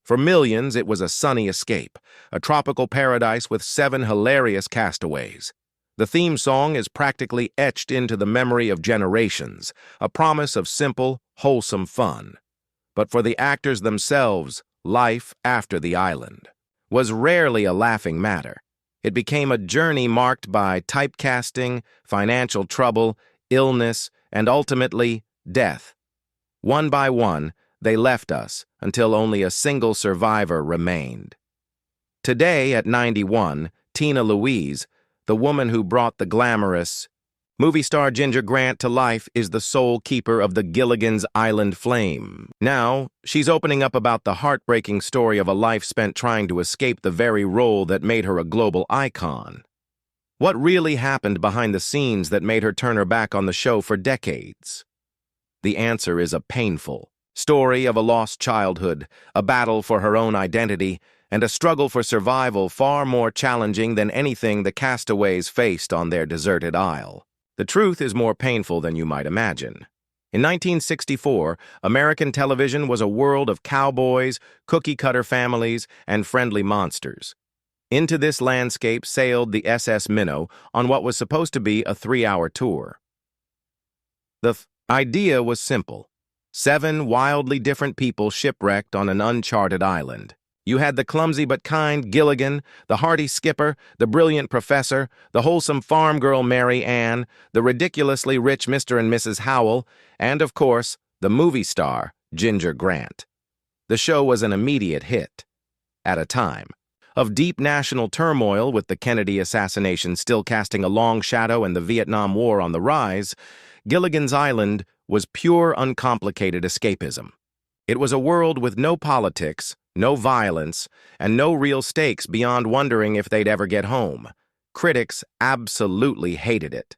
For millions, it was a sunny escape, a tropical paradise with 7 hilarious castaways. The theme song is practically etched into the memory of generations, a promise of simple, wholesome fun. But for the actors themselves, life after the island was rarely a laughing matter. It became a journey marked by typecasting, financial trouble, illness, and ultimately, death. One by one, they left us until only a single survivor remained. Today, at 91, Tina Louise, the woman who brought the glamorous movie star Ginger Grant to life, is the sole keeper of the Gilligan's Island flame. Now, she's opening up about the heartbreaking story of a life spent trying to escape the very role that made her a global icon. What really happened behind the scenes that made her turn her back on the show for decades? The answer is a painful story of a lost childhood, a battle for her own identity, and a struggle for survival far more challenging than anything the castaways faced on their deserted isle. The truth is more painful than you might imagine. In 1964, American television was a world of cowboys, cookie-cutter families, and friendly monsters. Into this landscape sailed the SS Minnow on what was supposed to be a 3-hour tour. The idea was simple. 7 wildly different people shipwrecked on an uncharted island. You had the clumsy but kind Gilligan, the hearty skipper, the brilliant professor, the wholesome farm girl Mary Ann, the ridiculously rich Mr. and Mrs. Howell, and, of course, the movie star, Ginger Grant. The show was an immediate hit. At a time of deep national turmoil, with the Kennedy assassination still casting a long shadow and the Vietnam War on the rise, Gilligan's Island was pure, uncomplicated escapism. It was a world with no politics, no violence, and no real stakes beyond wondering if they'd ever get home. Critics absolutely hated it.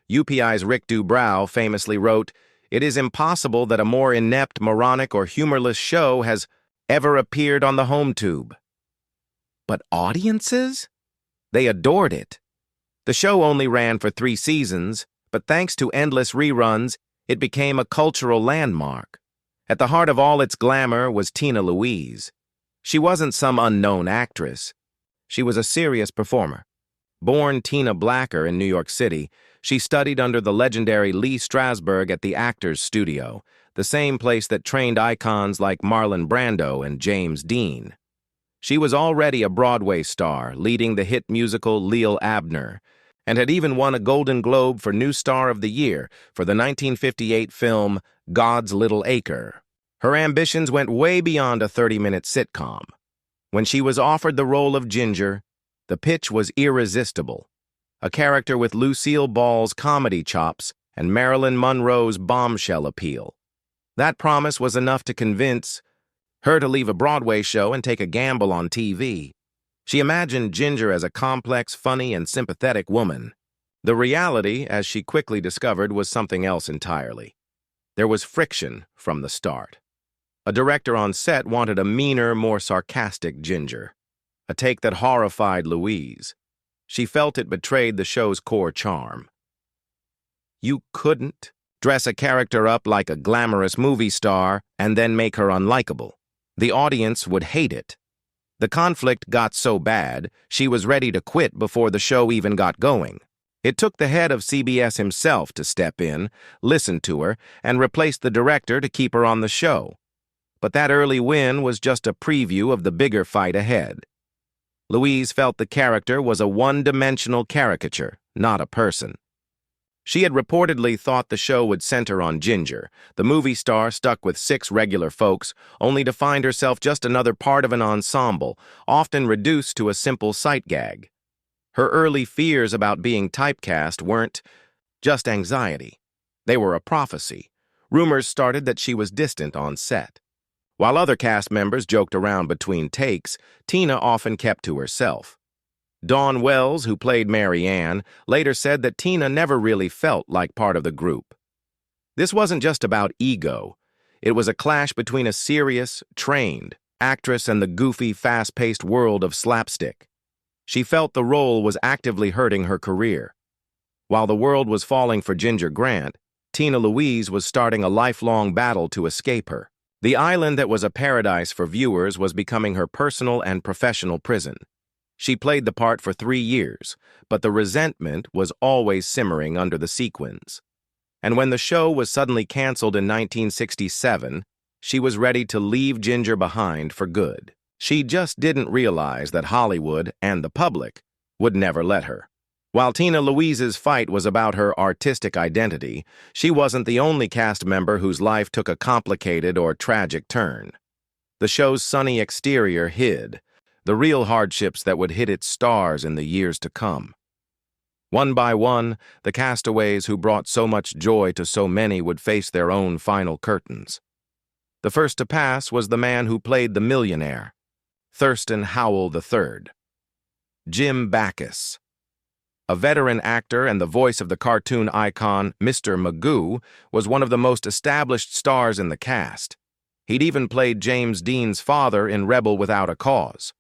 UPI's Rick Dubrow famously wrote, "It is impossible that a more inept, moronic, or humorless show has ever appeared on the home tube." But audiences? They adored it. The show only ran for 3 seasons, but thanks to endless reruns, it became a cultural landmark. At the heart of all its glamour was Tina Louise. She wasn't some unknown actress. She was a serious performer. Born Tina Blacker in New York City, she studied under the legendary Lee Strasberg at the Actors Studio, the same place that trained icons like Marlon Brando and James Dean. She was already a Broadway star, leading the hit musical Lil Abner, and had even won a Golden Globe for New Star of the Year for the 1958 film God's Little Acre. Her ambitions went way beyond a 30-minute sitcom. When she was offered the role of Ginger, the pitch was irresistible. A character with Lucille Ball's comedy chops and Marilyn Monroe's bombshell appeal. That promise was enough to convince her to leave a Broadway show and take a gamble on TV. She imagined Ginger as a complex, funny, and sympathetic woman. The reality, as she quickly discovered, was something else entirely. There was friction from the start. A director on set wanted a meaner, more sarcastic Ginger, a take that horrified Louise. She felt it betrayed the show's core charm. You couldn't dress a character up like a glamorous movie star and then make her unlikable. The audience would hate it. The conflict got so bad, she was ready to quit before the show even got going. It took the head of CBS himself to step in, listen to her, and replace the director to keep her on the show. But that early win was just a preview of the bigger fight ahead. Louise felt the character was a one-dimensional caricature, not a person. She had reportedly thought the show would center on Ginger, the movie star stuck with 6 regular folks, only to find herself just another part of an ensemble, often reduced to a simple sight gag. Her early fears about being typecast weren't just anxiety. They were a prophecy. Rumors started that she was distant on set. While other cast members joked around between takes, Tina often kept to herself. Dawn Wells, who played Mary Ann, later said that Tina never really felt like part of the group. This wasn't just about ego. It was a clash between a serious, trained actress and the goofy, fast-paced world of slapstick. She felt the role was actively hurting her career. While the world was falling for Ginger Grant, Tina Louise was starting a lifelong battle to escape her. The island that was a paradise for viewers was becoming her personal and professional prison. She played the part for 3 years, but the resentment was always simmering under the sequins. And when the show was suddenly canceled in 1967, she was ready to leave Ginger behind for good. She just didn't realize that Hollywood and the public would never let her. While Tina Louise's fight was about her artistic identity, she wasn't the only cast member whose life took a complicated or tragic turn. The show's sunny exterior hid the real hardships that would hit its stars in the years to come. One by one, the castaways who brought so much joy to so many would face their own final curtains. The first to pass was the man who played the millionaire, Thurston Howell III. Jim Backus. A veteran actor and the voice of the cartoon icon Mr. Magoo, was one of the most established stars in the cast. He'd even played James Dean's father in Rebel Without a Cause.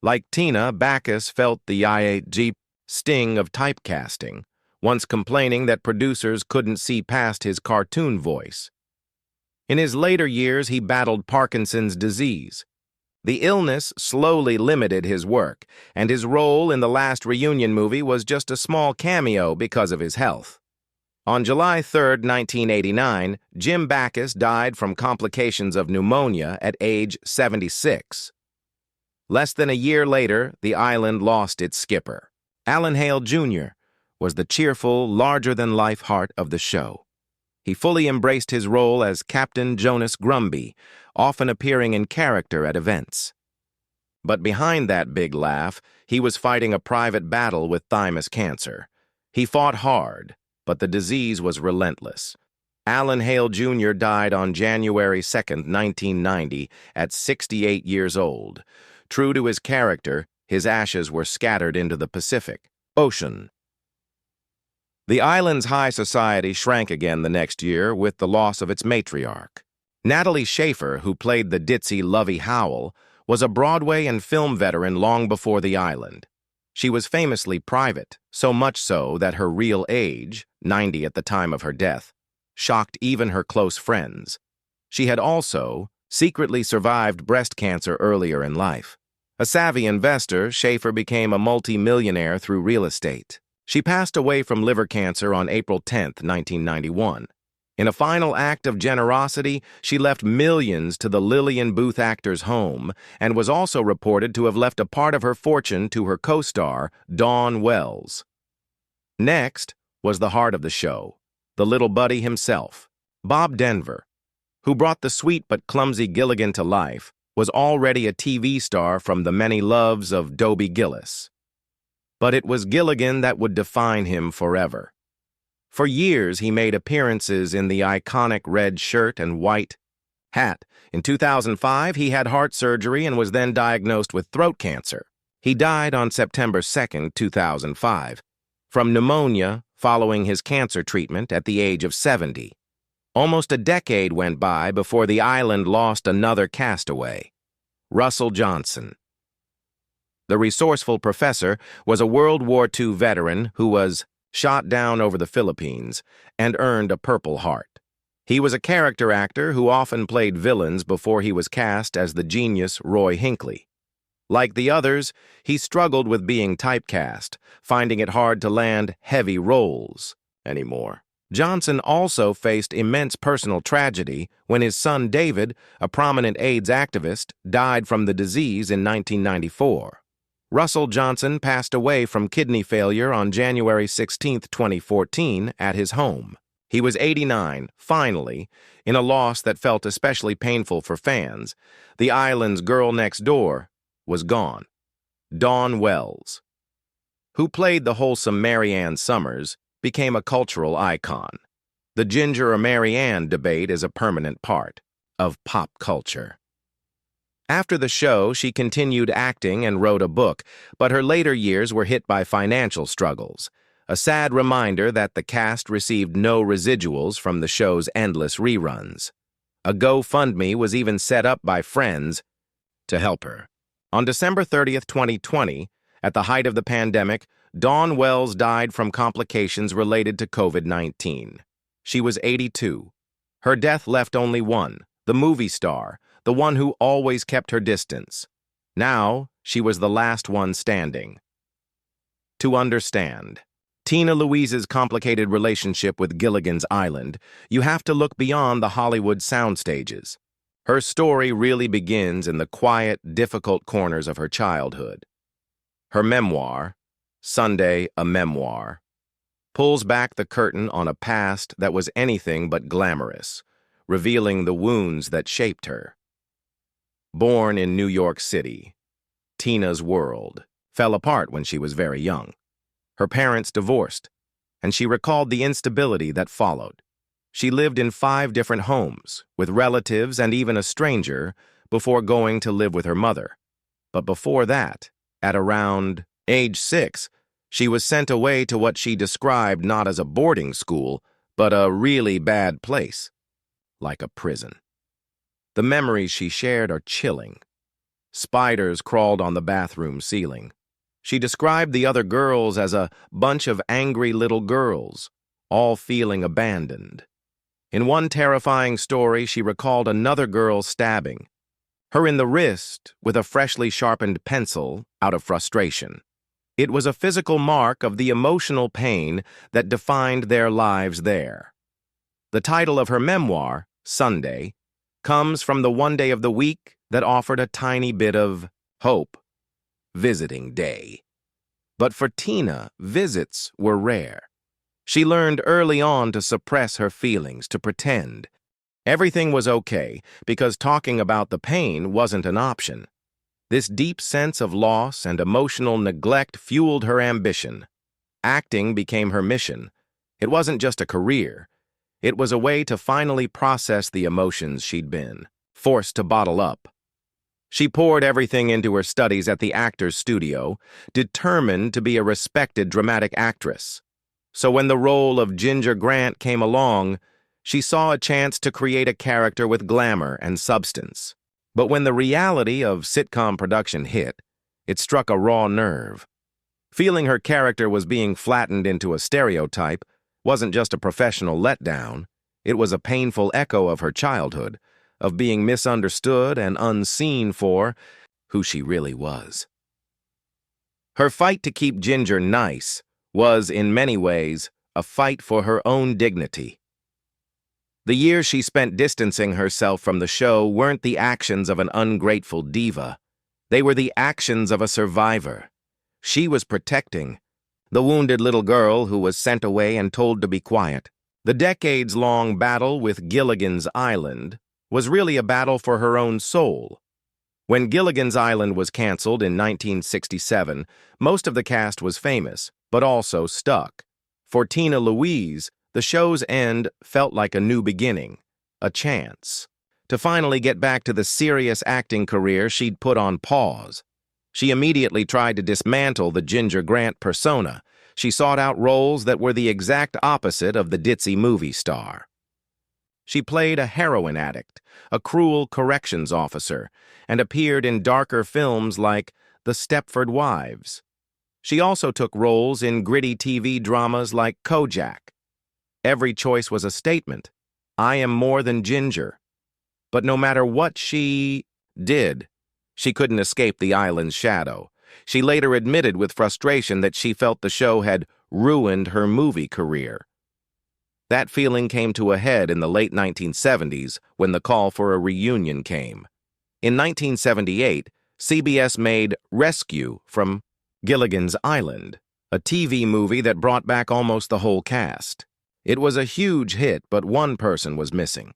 Like Tina, Backus felt the IAG sting of typecasting, once complaining that producers couldn't see past his cartoon voice. In his later years, he battled Parkinson's disease. The illness slowly limited his work, and his role in the last reunion movie was just a small cameo because of his health. On July 3, 1989, Jim Backus died from complications of pneumonia at age 76. Less than a year later, the island lost its skipper. Alan Hale Jr. was the cheerful, larger-than-life heart of the show. He fully embraced his role as Captain Jonas Grumby, often appearing in character at events. But behind that big laugh, he was fighting a private battle with thymus cancer. He fought hard, but the disease was relentless. Alan Hale Jr. died on January 2, 1990, at 68 years old. True to his character, his ashes were scattered into the Pacific Ocean. The island's high society shrank again the next year with the loss of its matriarch. Natalie Schafer, who played the ditzy Lovey Howell, was a Broadway and film veteran long before the island. She was famously private, so much so that her real age, 90 at the time of her death, shocked even her close friends. She had also secretly survived breast cancer earlier in life. A savvy investor, Schafer became a multi-millionaire through real estate. She passed away from liver cancer on April 10, 1991. In a final act of generosity, she left millions to the Lillian Booth actor's home and was also reported to have left a part of her fortune to her co-star, Dawn Wells. Next was the heart of the show, the little buddy himself. Bob Denver, who brought the sweet but clumsy Gilligan to life, was already a TV star from the many loves of Dobie Gillis. But it was Gilligan that would define him forever. For years, he made appearances in the iconic red shirt and white hat. In 2005, he had heart surgery and was then diagnosed with throat cancer. He died on September 2, 2005, from pneumonia following his cancer treatment at the age of 70. Almost a decade went by before the island lost another castaway, Russell Johnson. The resourceful professor was a World War II veteran who was shot down over the Philippines and earned a Purple Heart. He was a character actor who often played villains before he was cast as the genius Roy Hinckley. Like the others, he struggled with being typecast, finding it hard to land heavy roles anymore. Johnson also faced immense personal tragedy when his son David, a prominent AIDS activist, died from the disease in 1994. Russell Johnson passed away from kidney failure on January 16, 2014, at his home. He was 89, finally, in a loss that felt especially painful for fans. The island's girl next door was gone. Dawn Wells, who played the wholesome Mary Ann Summers, became a cultural icon. The Ginger or Mary Ann debate is a permanent part of pop culture. After the show, she continued acting and wrote a book, but her later years were hit by financial struggles, a sad reminder that the cast received no residuals from the show's endless reruns. A GoFundMe was even set up by friends to help her. On December 30, 2020, at the height of the pandemic, Dawn Wells died from complications related to COVID-19. She was 82. Her death left only one the movie star, the one who always kept her distance. Now, she was the last one standing. To understand Tina Louise's complicated relationship with Gilligan's Island, you have to look beyond the Hollywood soundstages. Her story really begins in the quiet, difficult corners of her childhood. Her memoir, Sunday, a Memoir, pulls back the curtain on a past that was anything but glamorous, revealing the wounds that shaped her. Born in New York City, Tina's world fell apart when she was very young. Her parents divorced, and she recalled the instability that followed. She lived in 5 different homes, with relatives and even a stranger, before going to live with her mother. But before that, at around age 6, she was sent away to what she described not as a boarding school, but a really bad place, like a prison. The memories she shared are chilling. Spiders crawled on the bathroom ceiling. She described the other girls as a bunch of angry little girls, all feeling abandoned. In one terrifying story, she recalled another girl stabbing her in the wrist with a freshly sharpened pencil out of frustration. It was a physical mark of the emotional pain that defined their lives there. The title of her memoir, Sunday, comes from the one day of the week that offered a tiny bit of hope: visiting day. But for Tina, visits were rare. She learned early on to suppress her feelings, to pretend everything was okay, because talking about the pain wasn't an option. This deep sense of loss and emotional neglect fueled her ambition. Acting became her mission. It wasn't just a career. It was a way to finally process the emotions she'd been forced to bottle up. She poured everything into her studies at the Actors Studio, determined to be a respected dramatic actress. So when the role of Ginger Grant came along, she saw a chance to create a character with glamour and substance. But when the reality of sitcom production hit, it struck a raw nerve. Feeling her character was being flattened into a stereotype wasn't just a professional letdown, it was a painful echo of her childhood, of being misunderstood and unseen for who she really was. Her fight to keep Ginger nice was, in many ways, a fight for her own dignity. The years she spent distancing herself from the show weren't the actions of an ungrateful diva. They were the actions of a survivor. She was protecting the wounded little girl who was sent away and told to be quiet. The decades-long battle with Gilligan's Island was really a battle for her own soul. When Gilligan's Island was canceled in 1967, most of the cast was famous, but also stuck. For Tina Louise, the show's end felt like a new beginning, a chance to finally get back to the serious acting career she'd put on pause. She immediately tried to dismantle the Ginger Grant persona. She sought out roles that were the exact opposite of the ditzy movie star. She played a heroin addict, a cruel corrections officer, and appeared in darker films like The Stepford Wives. She also took roles in gritty TV dramas like Kojak. Every choice was a statement. I am more than Ginger. But no matter what she did, she couldn't escape the island's shadow. She later admitted with frustration that she felt the show had ruined her movie career. That feeling came to a head in the late 1970s when the call for a reunion came. In 1978, CBS made Rescue from Gilligan's Island, a TV movie that brought back almost the whole cast. It was a huge hit, but one person was missing.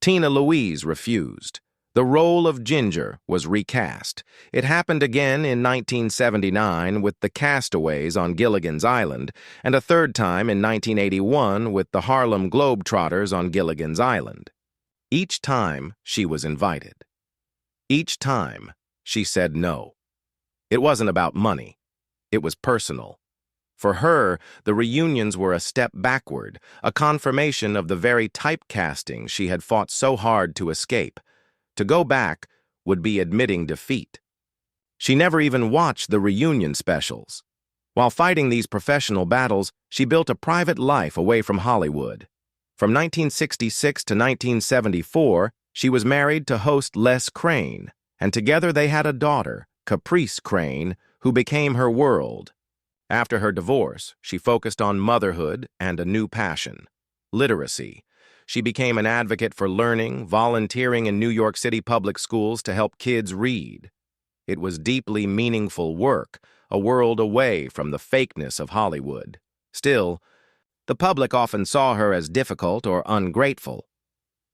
Tina Louise refused. The role of Ginger was recast. It happened again in 1979 with the Castaways on Gilligan's Island, and a third time in 1981 with the Harlem Globetrotters on Gilligan's Island. Each time, she was invited. Each time, she said no. It wasn't about money. It was personal. For her, the reunions were a step backward, a confirmation of the very typecasting she had fought so hard to escape. To go back would be admitting defeat. She never even watched the reunion specials. While fighting these professional battles, she built a private life away from Hollywood. From 1966 to 1974, She was married to host Les Crane, and together they had a daughter, Caprice Crane, who became her world. After her divorce, she focused on motherhood and a new passion, literacy. She became an advocate for learning, volunteering in New York City public schools to help kids read. It was deeply meaningful work, a world away from the fakeness of Hollywood. Still, the public often saw her as difficult or ungrateful.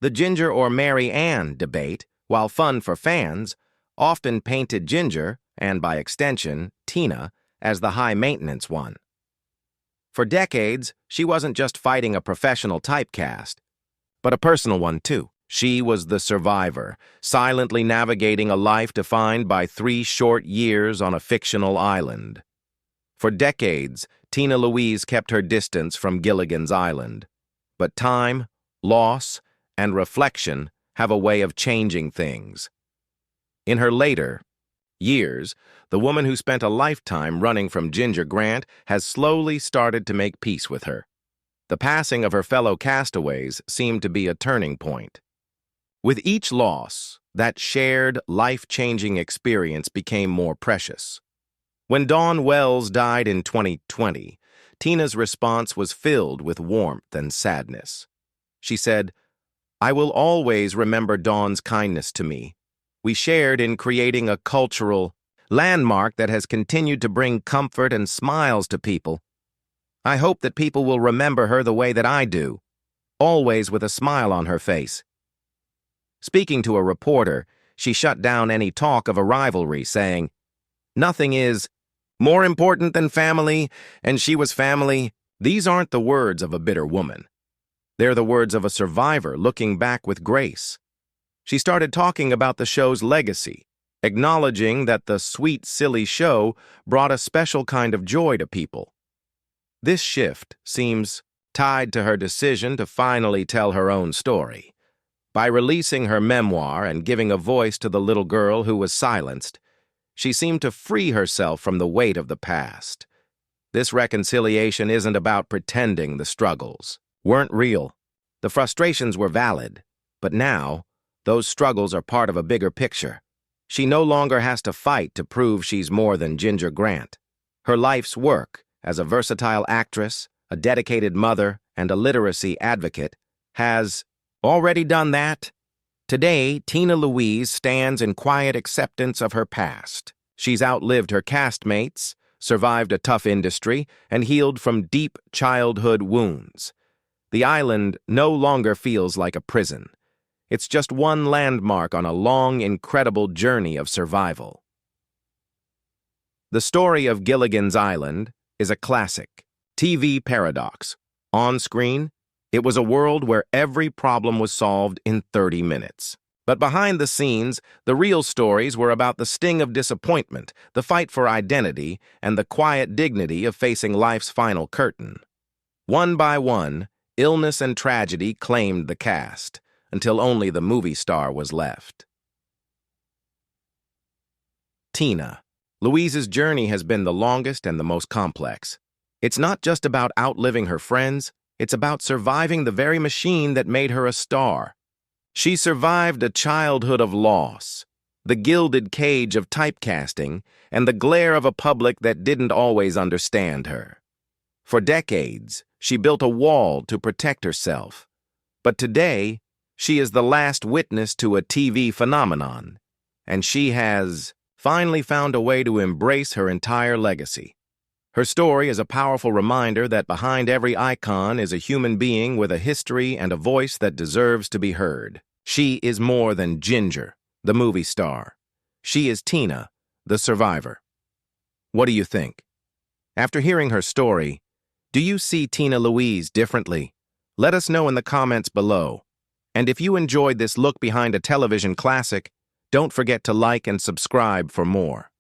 The Ginger or Mary Ann debate, while fun for fans, often painted Ginger, and by extension, Tina, as the high-maintenance one. For decades, she wasn't just fighting a professional typecast, but a personal one too. She was the survivor, silently navigating a life defined by 3 short years on a fictional island. For decades, Tina Louise kept her distance from Gilligan's Island. But time, loss, and reflection have a way of changing things. In her later years, the woman who spent a lifetime running from Ginger Grant has slowly started to make peace with her. The passing of her fellow castaways seemed to be a turning point. With each loss, that shared, life-changing experience became more precious. When Dawn Wells died in 2020, Tina's response was filled with warmth and sadness. She said, "I will always remember Dawn's kindness to me. We shared in creating a cultural landmark that has continued to bring comfort and smiles to people. I hope that people will remember her the way that I do, always with a smile on her face." Speaking to a reporter, she shut down any talk of a rivalry, saying, "Nothing is more important than family, and she was family." These aren't the words of a bitter woman. They're the words of a survivor looking back with grace. She started talking about the show's legacy, acknowledging that the sweet, silly show brought a special kind of joy to people. This shift seems tied to her decision to finally tell her own story. By releasing her memoir and giving a voice to the little girl who was silenced, she seemed to free herself from the weight of the past. This reconciliation isn't about pretending the struggles weren't real. The frustrations were valid, but now, those struggles are part of a bigger picture. She no longer has to fight to prove she's more than Ginger Grant. Her life's work, as a versatile actress, a dedicated mother, and a literacy advocate, has already done that. Today, Tina Louise stands in quiet acceptance of her past. She's outlived her castmates, survived a tough industry, and healed from deep childhood wounds. The island no longer feels like a prison. It's just one landmark on a long, incredible journey of survival. The story of Gilligan's Island is a classic TV paradox. On screen, it was a world where every problem was solved in 30 minutes. But behind the scenes, the real stories were about the sting of disappointment, the fight for identity, and the quiet dignity of facing life's final curtain. One by one, illness and tragedy claimed the cast, until only the movie star was left. Tina. Louise's journey has been the longest and the most complex. It's not just about outliving her friends, it's about surviving the very machine that made her a star. She survived a childhood of loss, the gilded cage of typecasting, and the glare of a public that didn't always understand her. For decades, she built a wall to protect herself. But today, she is the last witness to a TV phenomenon, and she has finally found a way to embrace her entire legacy. Her story is a powerful reminder that behind every icon is a human being with a history and a voice that deserves to be heard. She is more than Ginger, the movie star. She is Tina, the survivor. What do you think? After hearing her story, do you see Tina Louise differently? Let us know in the comments below. And if you enjoyed this look behind a television classic, don't forget to like and subscribe for more.